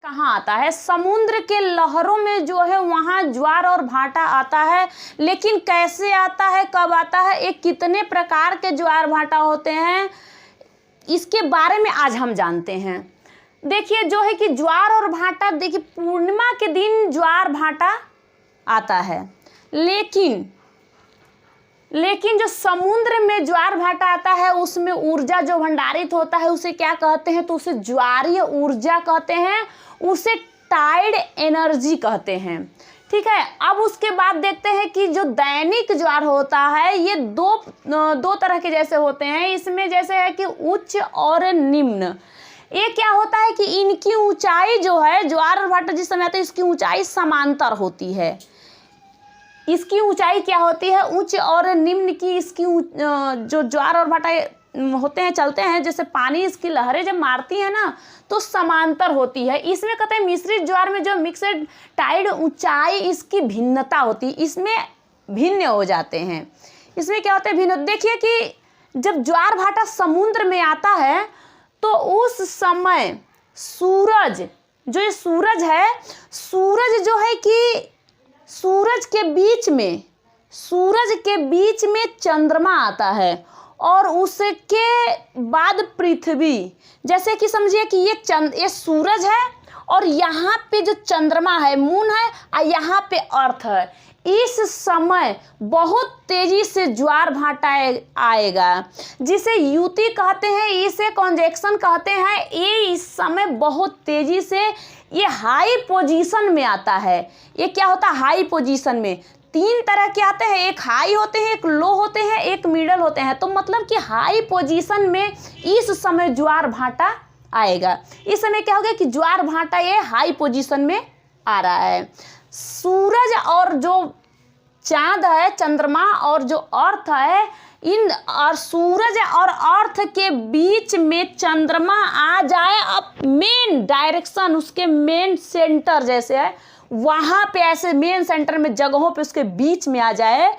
कहाँ आता है? समुद्र के लहरों में जो है वहाँ ज्वार और भाटा आता है। लेकिन कैसे आता है, कब आता है, एक कितने प्रकार के ज्वार भाटा होते हैं, इसके बारे में आज हम जानते हैं। देखिए जो है कि ज्वार और भाटा, देखिए पूर्णिमा के दिन ज्वार भाटा आता है, लेकिन जो समुद्र में ज्वार भाटा आता है उसमें ऊर्जा जो भंडारित होता है उसे क्या कहते हैं? तो उसे ज्वारीय ऊर्जा कहते हैं, उसे टाइड एनर्जी कहते हैं। ठीक है, अब उसके बाद देखते हैं कि जो दैनिक ज्वार होता है ये दो तरह के जैसे होते हैं। इसमें जैसे है कि उच्च और निम्न। ये क्या होता है कि इनकी ऊंचाई जो है, ज्वार और भाटा जिस समय आता है इसकी ऊंचाई समांतर होती है। इसकी ऊंचाई क्या होती है? उच्च और निम्न की इसकी जो ज्वार और भाटा होते हैं, चलते हैं, जैसे पानी इसकी लहरें जब मारती है ना तो समांतर होती है। इसमें कहते हैं मिश्रित ज्वार में जो मिक्सड टाइड ऊंचाई इसकी भिन्नता होती है, इसमें भिन्न हो जाते हैं। इसमें क्या होता है? भिन्न। देखिए कि जब ज्वार भाटा समुद्र में आता है तो उस समय सूरज, जो ये सूरज है, सूरज जो है कि सूरज के बीच में चंद्रमा आता है और उसके बाद पृथ्वी। जैसे कि समझिए कि ये सूरज है और यहाँ पे जो चंद्रमा है, मून है, और यहाँ पे अर्थ है। इस समय बहुत तेजी से ज्वार भाटा आएगा, जिसे युति कहते हैं, इसे कॉन्जेक्शन कहते हैं। ये इस समय बहुत तेजी से ये हाई पोजीशन में आता है। ये क्या होता है? हाई पोजीशन में। तीन तरह के आते हैं, एक हाई होते हैं, एक लो होते हैं, एक मिडल होते हैं। तो मतलब कि हाई पोजीशन में इस समय ज्वार भाटा आएगा। इस समय क्या हो गया कि ज्वार भाटा ये हाई पोजीशन में आ रहा है। सूरज और जो चांद है, चंद्रमा और जो अर्थ है, इन और सूरज और अर्थ के बीच में चंद्रमा आ जाए, अब मेन डायरेक्शन उसके मेन सेंटर जैसे है वहाँ पे, ऐसे मेन सेंटर में जगहों पे उसके बीच में आ जाए,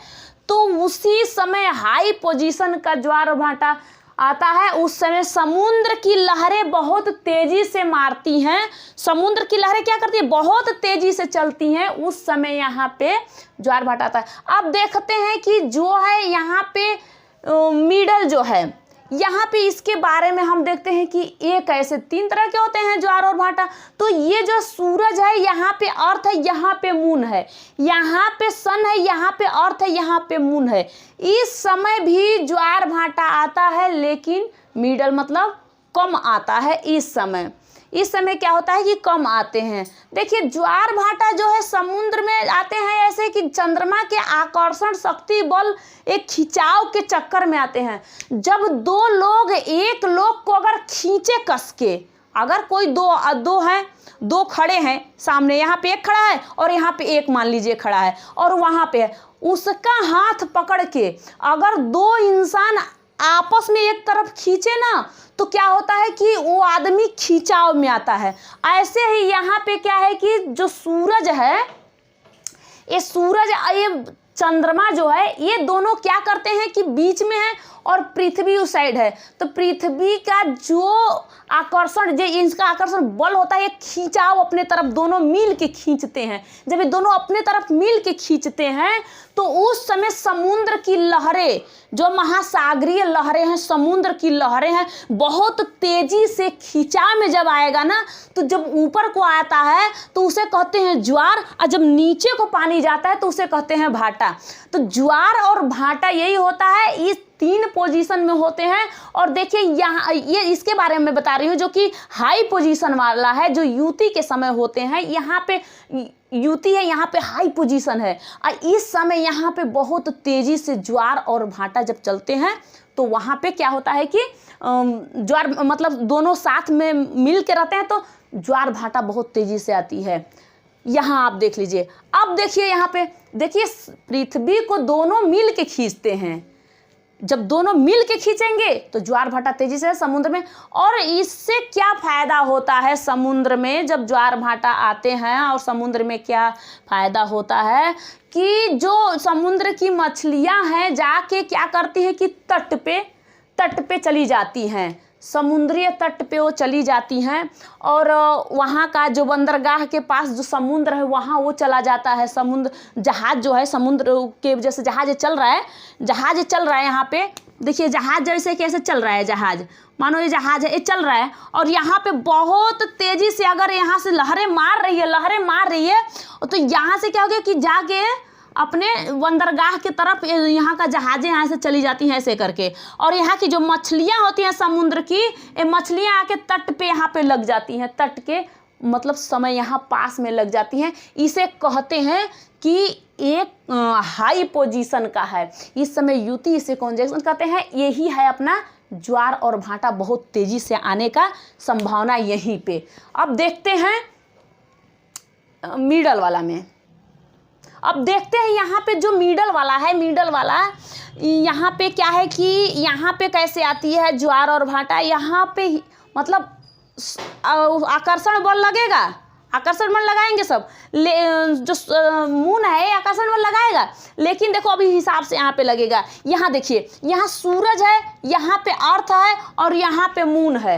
तो उसी समय हाई पोजीशन का ज्वार भाटा आता है। उस समय समुद्र की लहरें बहुत तेजी से मारती हैं। समुद्र की लहरें क्या करती है? बहुत तेजी से चलती हैं। उस समय यहाँ पे ज्वार भाटा आता है। अब देखते हैं कि जो है यहाँ पे मिडल जो है, यहाँ पे इसके बारे में हम देखते हैं कि एक ऐसे तीन तरह के होते हैं ज्वार और भाटा। तो ये जो सूरज है, यहाँ पे अर्थ है, यहाँ पे मून है, यहाँ पे सन है, यहाँ पे अर्थ है, यहाँ पे मून है। इस समय भी ज्वार भाटा आता है, लेकिन मिडल मतलब कम आता है। इस समय क्या होता है कि कम आते हैं। देखिए ज्वार भाटा जो है समुद्र में आते हैं ऐसे कि चंद्रमा के आकर्षण शक्ति बल, एक खिंचाव के चक्कर में आते हैं। जब दो लोग एक लोग को अगर खींचे कस के, अगर कोई दो खड़े हैं सामने, यहाँ पे एक खड़ा है और यहाँ पे एक मान लीजिए खड़ा है और वहाँ पे है, उसका हाथ पकड़ के अगर दो इंसान आपस में एक तरफ खींचे ना तो क्या होता है कि वो आदमी खिंचाव में आता है। ऐसे ही यहाँ पे क्या है कि जो सूरज है, ये सूरज ये चंद्रमा जो है, ये दोनों क्या करते हैं कि बीच में है और पृथ्वी उस साइड है। तो पृथ्वी का जो आकर्षण, जो इसका आकर्षण बल होता है, ये खींचाव अपने तरफ दोनों मिल के खींचते हैं। जब ये दोनों अपने तरफ मिल के खींचते हैं तो उस समय समुद्र की लहरें, जो महासागरीय लहरें हैं, समुद्र की लहरें हैं, बहुत तेजी से खिंचाव में जब आएगा ना, तो जब ऊपर को आता है तो उसे कहते हैं ज्वार, और जब नीचे को पानी जाता है तो उसे कहते हैं भाटा। तो ज्वार और भाटा यही होता है, इस तीन पोजीशन में होते हैं। और देखिए यहाँ ये इसके बारे में बता रही हूँ जो कि हाई पोजीशन वाला है, जो युति के समय होते हैं। यहाँ पे युति है, यहाँ पे हाई पोजीशन है, और इस समय यहाँ पे बहुत तेजी से ज्वार और भाटा जब चलते हैं तो वहाँ पे क्या होता है कि ज्वार मतलब दोनों साथ में मिल के रहते हैं, तो ज्वार भाटा बहुत तेजी से आती है। यहाँ आप देख लीजिए। अब देखिए यहाँ पे, देखिए पृथ्वी को दोनों मिल के खींचते हैं। जब दोनों मिल के खींचेंगे तो ज्वार भाटा तेजी से समुद्र में। और इससे क्या फायदा होता है समुद्र में जब ज्वार भाटा आते हैं, और समुद्र में क्या फायदा होता है कि जो समुद्र की मछलियां हैं जाके क्या करती हैं कि तट पे चली जाती हैं। समुद्रीय तट पे वो चली जाती हैं और वहाँ का जो बंदरगाह के पास जो समुद्र है वहाँ वो चला जाता है। समुद्र जहाज़ जो है समुद्र के जैसे जहाज़ चल रहा है यहाँ पे देखिए, जहाज़ जैसे कैसे चल रहा है, जहाज़ मानो ये जहाज़ है, ये चल रहा है और यहाँ पे बहुत तेज़ी से अगर यहाँ से लहरें मार रही है तो यहाँ से क्या हो गया कि जाके अपने बंदरगाह की तरफ यहाँ का जहाज़ें यहाँ से चली जाती हैं ऐसे करके। और यहाँ की जो मछलियाँ होती हैं समुद्र की, ये मछलियाँ आके तट पे यहाँ पे लग जाती हैं, तट के मतलब समय यहाँ पास में लग जाती हैं। इसे कहते हैं कि एक हाई पोजीशन का है। इस समय युति इसे कॉन्जंक्शन कहते हैं। यही है अपना ज्वार और भाटा बहुत तेजी से आने का संभावना यहीं पे। अब देखते हैं मिडल वाला में। अब देखते हैं यहाँ पे जो मिडल वाला यहाँ पे क्या है कि यहाँ पे कैसे आती है ज्वार और भाटा। यहाँ पे मतलब आकर्षण बल लगेगा, आकर्षण बल लगाएंगे सब, जो मून है आकर्षण बल लगाएगा, लेकिन देखो अभी हिसाब से यहाँ पे लगेगा। यहाँ देखिए, यहाँ सूरज है, यहाँ पे अर्थ है और यहाँ पे मून है।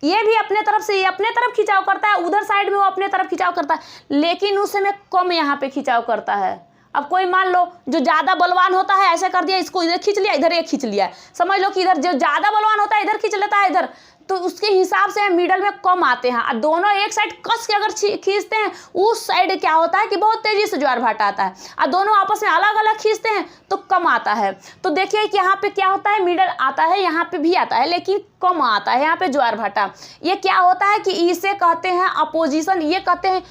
ये भी अपने तरफ से, ये अपने तरफ खिंचाव करता है, उधर साइड में वो अपने तरफ खिंचाव करता है, लेकिन उस समय कम यहाँ पे खिंचाव करता है। अब कोई मान लो जो ज़्यादा बलवान होता है ऐसा कर दिया, इसको इधर खींच लिया, इधर ये खींच लिया, समझ लो कि इधर जो ज़्यादा बलवान होता है इधर खींच लेता है इधर, तो उसके हिसाब से मिडल में कम आते हैं। और दोनों एक साइड कस के अगर खींचते हैं उस साइड क्या होता है कि बहुत तेजी से ज्वार भाटा आता है, और दोनों आपस में अलग अलग खींचते हैं तो कम आता है। तो देखिए कि यहाँ पे क्या होता है, मिडल आता है, यहाँ पे भी आता है लेकिन कम आता है यहाँ पे ज्वार भाटा। ये क्या होता है कि इसे कहते हैं अपोजिशन, ये कहते हैं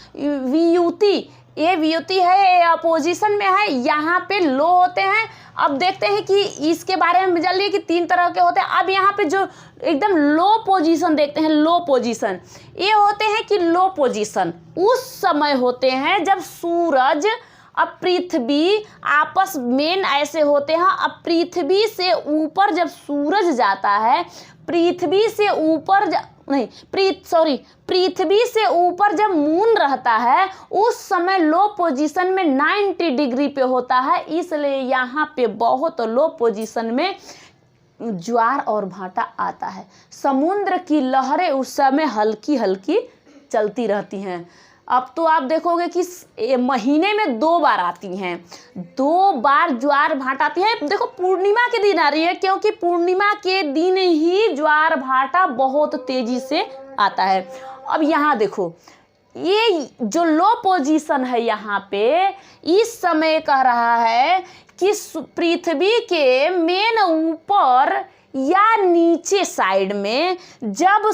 वियुति। ये वियुति है, अपोजिशन में है, यहाँ पे लो होते हैं। अब देखते हैं कि इसके बारे में जान लिए कि 3 तरह के होते हैं। अब यहाँ पे जो एकदम लो पोजीशन देखते हैं, लो पोजीशन ये होते हैं कि लो पोजीशन उस समय होते हैं जब सूरज अब पृथ्वी आपस में ऐसे होते हैं। अब पृथ्वी से ऊपर जब सूरज जाता है, पृथ्वी से ऊपर पृथ्वी से ऊपर जब मून रहता है उस समय लो पोजीशन में 90 डिग्री पे होता है, इसलिए यहाँ पे बहुत लो पोजीशन में ज्वार और भाटा आता है। समुद्र की लहरें उस समय हल्की हल्की चलती रहती हैं। अब तो आप देखोगे कि महीने में 2 बार आती हैं, 2 बार ज्वार भाटा आती है। देखो पूर्णिमा के दिन आ रही है, क्योंकि पूर्णिमा के दिन ही ज्वार भाटा बहुत तेजी से आता है। अब यहाँ देखो, ये जो लो पोजीशन है यहाँ पे इस समय कह रहा है कि पृथ्वी के मेन ऊपर या नीचे साइड में जब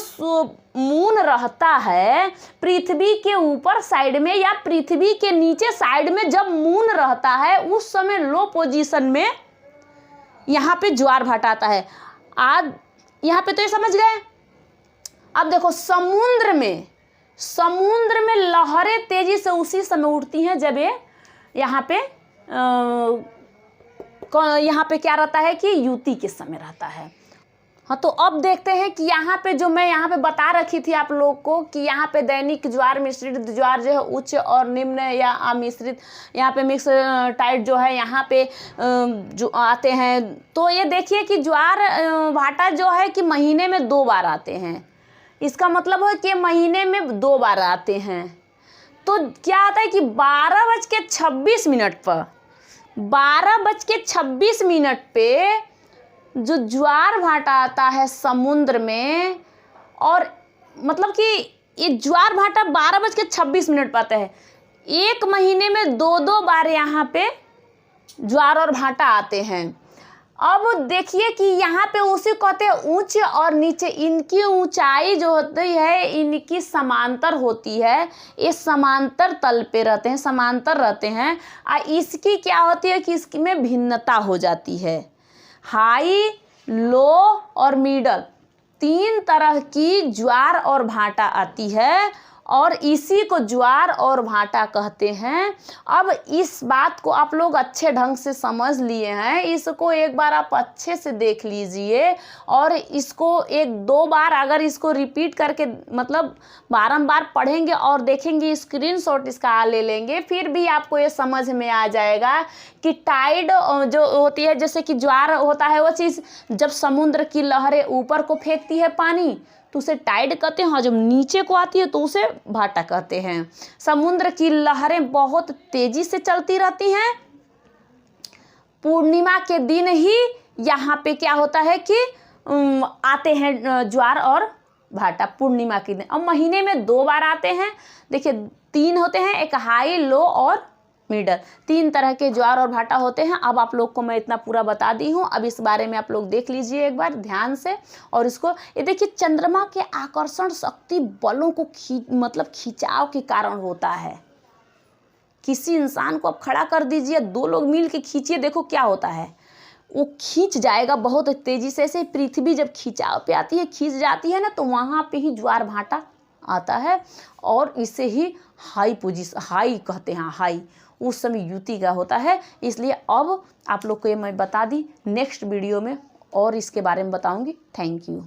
मून रहता है, पृथ्वी के ऊपर साइड में या पृथ्वी के नीचे साइड में जब मून रहता है उस समय लो पोजीशन में यहाँ पे ज्वार भाटा आता है। आज यहाँ पे तो ये समझ गए। अब देखो समुद्र में लहरें तेजी से उसी समय उठती हैं जब ये यहाँ पे क्या रहता है कि युति के समय रहता है। हाँ, तो अब देखते हैं कि यहाँ पे जो मैं यहाँ पे बता रखी थी आप लोग को कि यहाँ पे दैनिक ज्वार, मिश्रित ज्वार जो है उच्च और निम्न या अमिश्रित, यहाँ पे मिक्स टाइट जो है यहाँ पे जो आते हैं। तो ये देखिए कि ज्वार भाटा जो है कि महीने में 2 बार आते हैं। इसका मतलब है कि महीने में 2 बार आते हैं। तो क्या आता है कि 12:26 पर 12:26 पे जो ज्वार भाटा आता है समुद्र में, और मतलब कि ये ज्वार भाटा 12:26 पर आता है। एक महीने में 2-2 बार यहाँ पे ज्वार और भाटा आते हैं। अब देखिए कि यहाँ पे उसी कहते हैं ऊंच और नीचे, इनकी ऊंचाई जो होती है इनकी समांतर होती है, ये समांतर तल पे रहते हैं, समांतर रहते हैं। और इसकी क्या होती है कि इसमें भिन्नता हो जाती है। हाई, लो और मिडल 3 तरह की ज्वार और भाटा आती है। और इसी को ज्वार और भाटा कहते हैं। अब इस बात को आप लोग अच्छे ढंग से समझ लिए हैं, इसको एक बार आप अच्छे से देख लीजिए और इसको 1-2 बार अगर इसको रिपीट करके मतलब बारंबार पढ़ेंगे और देखेंगे, स्क्रीनशॉट इसका ले लेंगे, फिर भी आपको ये समझ में आ जाएगा कि टाइड जो होती है, जैसे कि ज्वार होता है वो चीज़, जब समुद्र की लहरें ऊपर को फेंकती है पानी तो उसे टाइड कहते हैं, और जब नीचे को आती है तो उसे भाटा कहते हैं। समुद्र की लहरें बहुत तेजी से चलती रहती हैं। पूर्णिमा के दिन ही यहाँ पे क्या होता है कि आते हैं ज्वार और भाटा पूर्णिमा के दिन। अब महीने में 2 बार आते हैं। देखिए 3 होते हैं, एक हाई, लो और मिडल, 3 तरह के ज्वार और भाटा होते हैं। अब आप लोग को मैं इतना पूरा बता दी हूँ, अब इस बारे में आप लोग देख लीजिए एक बार ध्यान से। और इसको ये देखिए, चंद्रमा के आकर्षण शक्ति बलों को खिंचाव के कारण होता है। किसी इंसान को आप खड़ा कर दीजिए, 2 लोग मिल के खींचिए, देखो क्या होता है, वो खींच जाएगा बहुत तेजी से। ऐसे पृथ्वी जब खिंचाव पे आती है, खींच जाती है ना, तो वहाँ पे ही ज्वार भाटा आता है और इसे ही हाई कहते हैं। हाई उस समय युति का होता है। इसलिए अब आप लोग को ये मैं बता दी, नेक्स्ट वीडियो में और इसके बारे में बताऊंगी। Thank you.